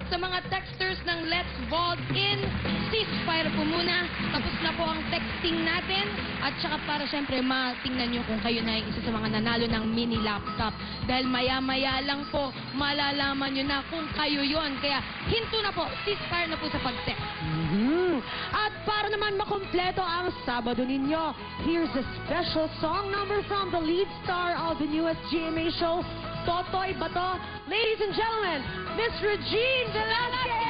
Sa mga texters ng Let's Vault In, ceasefire po muna. Tapos na po ang texting natin. At saka para syempre matingnan nyo kung kayo na yung isa sa mga nanalo ng mini laptop. Dahil maya-maya lang po, malalaman nyo na kung kayo yon. Kaya hinto na po, ceasefire na po sa pag-text. At para naman makumpleto ang Sabado ninyo, here's a special song number from the lead star of the newest GMA show, Totoy Bato. Ladies and gentlemen, Miss Regine Velasquez!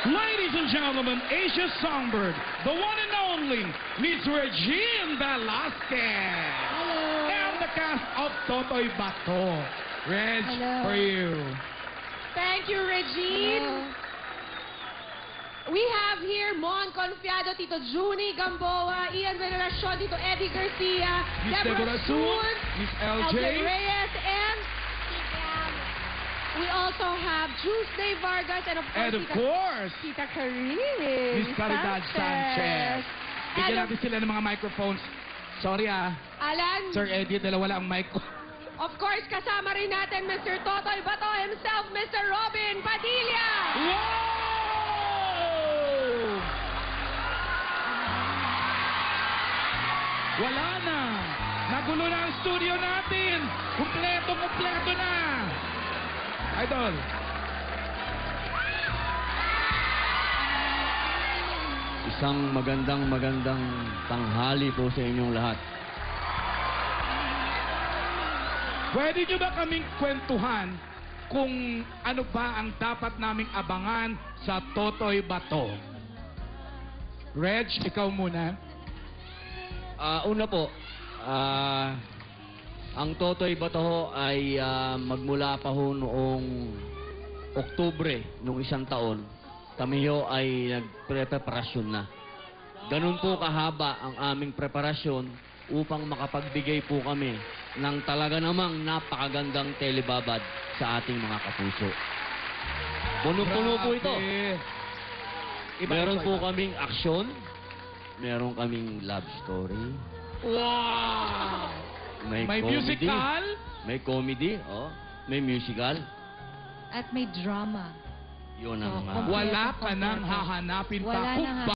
Ladies and gentlemen, Asia Songbird, the one and only Miss Regine Velasquez. Hello. And the cast of Totoy Bato. Reg, Hello. for you. Thank you, Regine. Hello. We have here Mon Confiado, Tito Juni Gamboa, Ian Veneracion, Tito Eddie Garcia, Miss Deborah Soon, Miss LJ LJ, Reyes, and we also have Tuesday Vargas, and of course, and of course, Tita Karin Miss Caridad Sanchez. Bigyan And natin sila ng mga microphones. Sorry Alan, Sir Eddie, dalawa lang ang mic ko. of course, kasama rin natin Mr. Totoy Bato himself, Mr. Robin Padilla. Wow! Wala na. Nagulo na ang studio natin. Kumpleto na. Idol. Isang magandang tanghali po sa inyong lahat. Pwede nyo ba kaming kwentuhan kung ano ba ang dapat naming abangan sa Totoy Bato? Reg, ikaw muna. Una po, ang Totoy Bato ho ay magmula pa ho noong Oktubre nung isang taon. Kami ho ay nagpreparasyon na. Ganun po kahaba ang aming preparasyon upang makapagbigay po kami ng talaga namang napakagandang telebabad sa ating mga kapuso. Punong-puno po ito. Iba, Meron iba, po iba. kaming aksyon, meron kaming love story, Wow! may May comedy, musical? may comedy, may musical. At may drama. Yun ang Oh, mga... Wala ka nang hahanapin pa Wala kung nang